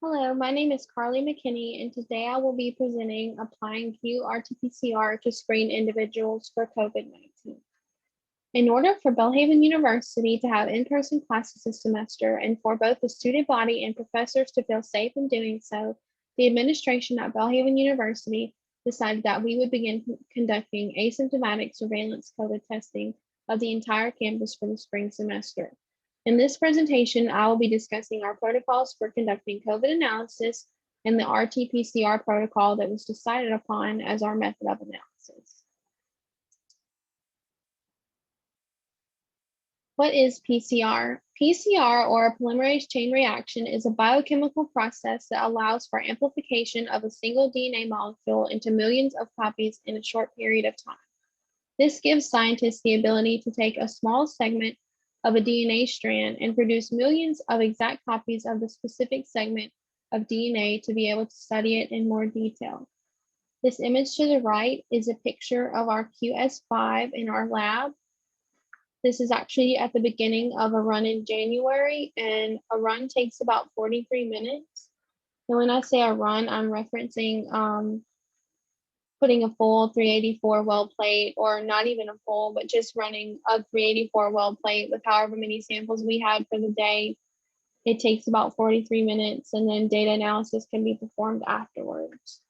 Hello, my name is Karlee McKinney, and today I will be presenting applying qRT-PCR to screen individuals for COVID-19. In order for Belhaven University to have in-person classes this semester and for both the student body and professors to feel safe in doing so, the administration at Belhaven University decided that we would begin conducting asymptomatic surveillance COVID testing of the entire campus for the spring semester. In this presentation, I will be discussing our protocols for conducting COVID analysis and the RT-PCR protocol that was decided upon as our method of analysis. What is PCR? PCR, or a polymerase chain reaction, is a biochemical process that allows for amplification of a single DNA molecule into millions of copies in a short period of time. This gives scientists the ability to take a small segment of a DNA strand and produce millions of exact copies of the specific segment of DNA to be able to study it in more detail. This image to the right is a picture of our QS5 in our lab. This is actually at the beginning of a run in January, and a run takes about 43 minutes. And when I say a run, I'm referencing putting a full 384 well plate, or not even a full, but just running a 384 well plate with however many samples we had for the day. It takes about 43 minutes, and then data analysis can be performed afterwards.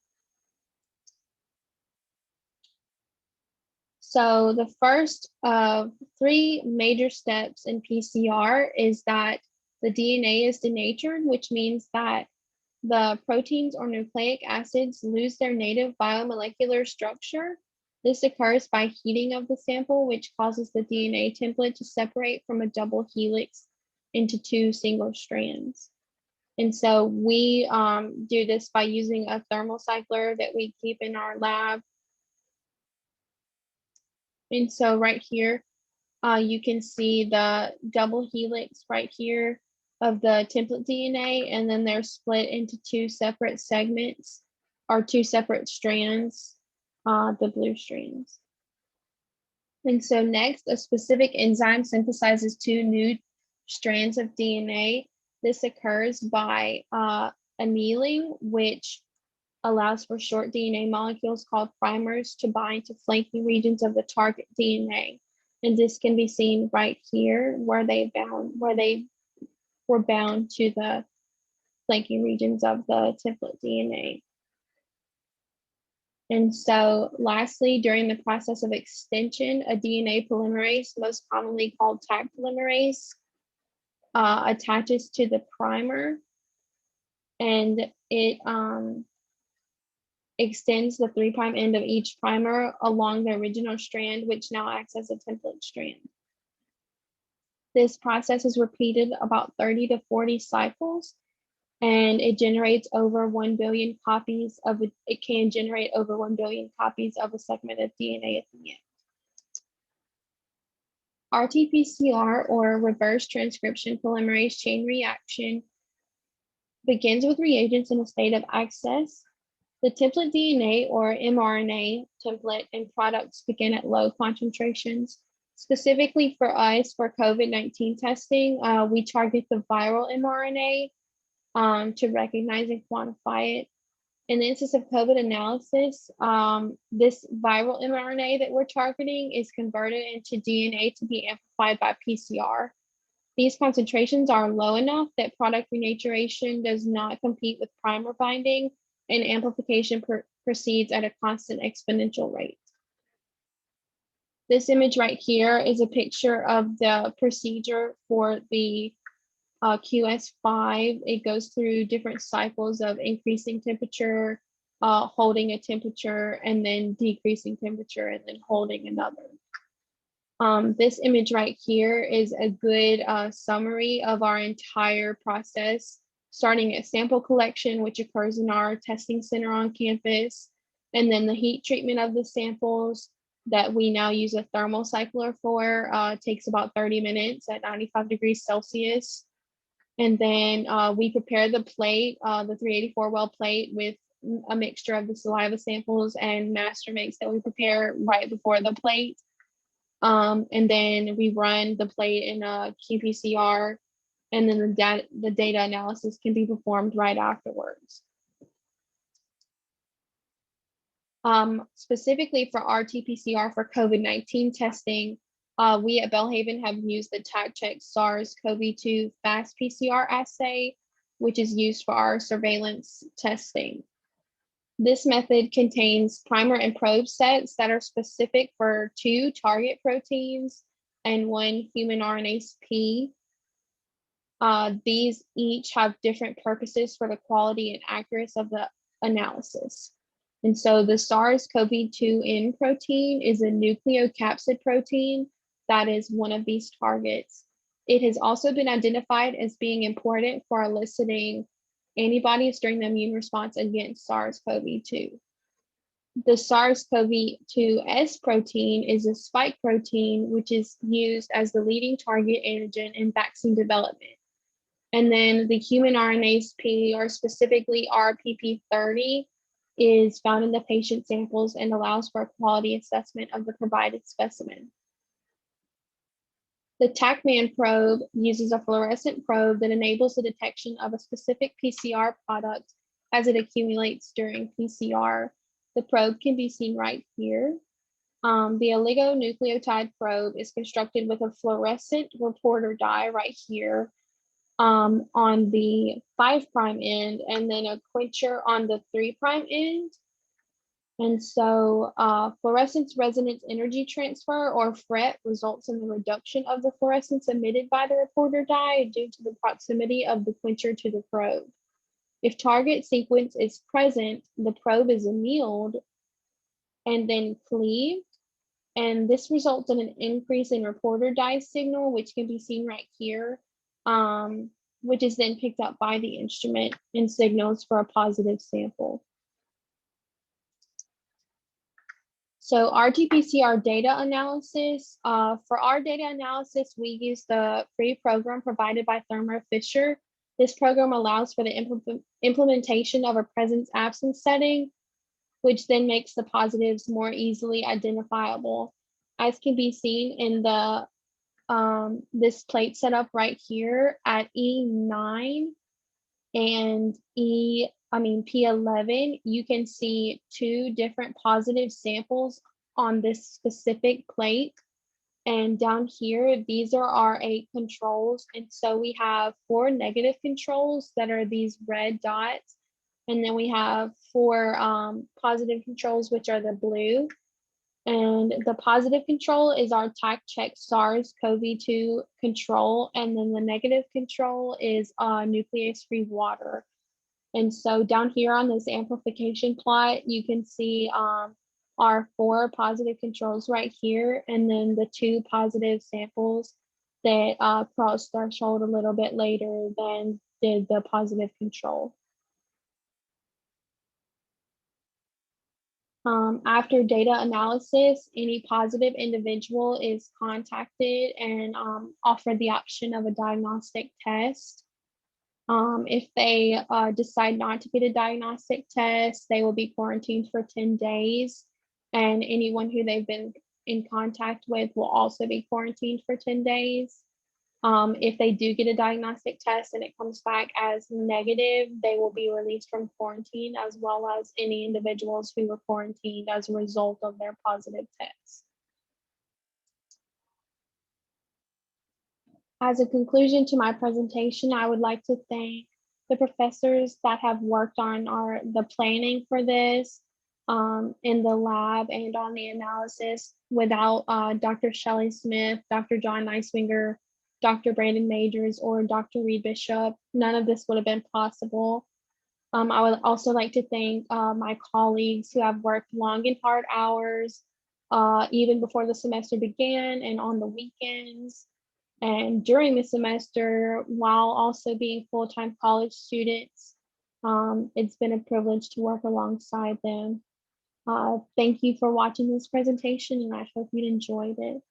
So the first of three major steps in PCR is that the DNA is denatured, which means that the proteins or nucleic acids lose their native biomolecular structure. This occurs by heating of the sample, which causes the DNA template to separate from a double helix into two single strands. And so we do this by using a thermal cycler that we keep in our lab. And so right here, you can see the double helix right here of the template DNA, and then they're split into two separate segments or two separate strands, the blue strands. And so next, a specific enzyme synthesizes two new strands of DNA. This occurs by annealing, which allows for short DNA molecules called primers to bind to flanking regions of the target DNA. And this can be seen right here where they were bound to the flanking regions of the template DNA. And so lastly, during the process of extension, a DNA polymerase, most commonly called Taq polymerase, attaches to the primer, and it extends the 3' end of each primer along the original strand, which now acts as a template strand. This process is repeated about 30 to 40 cycles, and it generates over 1 billion copies of it. It can generate over 1 billion copies of a segment of DNA at the end. RT-PCR, or reverse transcription polymerase chain reaction, begins with reagents in a state of access. The template DNA, or mRNA template, and products begin at low concentrations. Specifically for us, for COVID-19 testing, we target the viral mRNA to recognize and quantify it. In the instance of COVID analysis, this viral mRNA that we're targeting is converted into DNA to be amplified by PCR. These concentrations are low enough that product renaturation does not compete with primer binding, and amplification proceeds at a constant exponential rate. This image right here is a picture of the procedure for the QS5. It goes through different cycles of increasing temperature, holding a temperature, and then decreasing temperature, and then holding another. This image right here is a good summary of our entire process, starting at sample collection, which occurs in our testing center on campus, and then the heat treatment of the samples that we now use a thermal cycler for. Takes about 30 minutes at 95 degrees Celsius. And then we prepare the plate, the 384 well plate, with a mixture of the saliva samples and master mix that we prepare right before the plate. And then we run the plate in a qPCR and then the data analysis can be performed right afterwards. Specifically for RT-PCR for COVID-19 testing, we at Belhaven have used the TACcheck SARS-CoV-2 fast PCR assay, which is used for our surveillance testing. This method contains primer and probe sets that are specific for 2 target proteins and 1 human RNase P. These each have different purposes for the quality and accuracy of the analysis. And so the SARS-CoV-2 protein is a nucleocapsid protein that is one of these targets. It has also been identified as being important for eliciting antibodies during the immune response against SARS-CoV-2. The SARS-CoV-2 protein is a spike protein, which is used as the leading target antigen in vaccine development. And then the human RNase P, or specifically RPP30, is found in the patient samples and allows for a quality assessment of the provided specimen. The TACman probe uses a fluorescent probe that enables the detection of a specific PCR product as it accumulates during PCR. The probe can be seen right here. The oligonucleotide probe is constructed with a fluorescent reporter dye right here on the 5' end, and then a quencher on the 3' end. And so fluorescence resonance energy transfer, or FRET, results in the reduction of the fluorescence emitted by the reporter dye due to the proximity of the quencher to the probe. If target sequence is present, the probe is annealed and then cleaved, and this results in an increase in reporter dye signal, which can be seen right here, which is then picked up by the instrument and signals for a positive sample. So RT-PCR data analysis. For our data analysis, we use the free program provided by Thermo Fisher. This program allows for the implementation of a presence-absence setting, which then makes the positives more easily identifiable. As can be seen in the this plate setup right here at E9 and P11, you can see 2 different positive samples on this specific plate. And down here, these are our 8 controls. And so we have 4 negative controls that are these red dots. And then we have 4 positive controls, which are the blue. And the positive control is our TACcheck SARS-CoV-2 control. And then the negative control is nuclease-free water. And so down here on this amplification plot, you can see our 4 positive controls right here, and then the 2 positive samples that crossed threshold a little bit later than did the positive control. After data analysis, any positive individual is contacted and offered the option of a diagnostic test. If they decide not to get a diagnostic test, they will be quarantined for 10 days. And anyone who they've been in contact with will also be quarantined for 10 days. If they do get a diagnostic test and it comes back as negative, they will be released from quarantine, as well as any individuals who were quarantined as a result of their positive test. As a conclusion to my presentation, I would like to thank the professors that have worked on the planning for this in the lab and on the analysis. Without Dr. Shelley Smith, Dr. John Neiswinger, Dr. Brandon Majors, or Dr. Reed Bishop, none of this would have been possible. I would also like to thank my colleagues who have worked long and hard hours, even before the semester began and on the weekends. And during the semester, while also being full-time college students, it's been a privilege to work alongside them. Thank you for watching this presentation, and I hope you enjoyed it.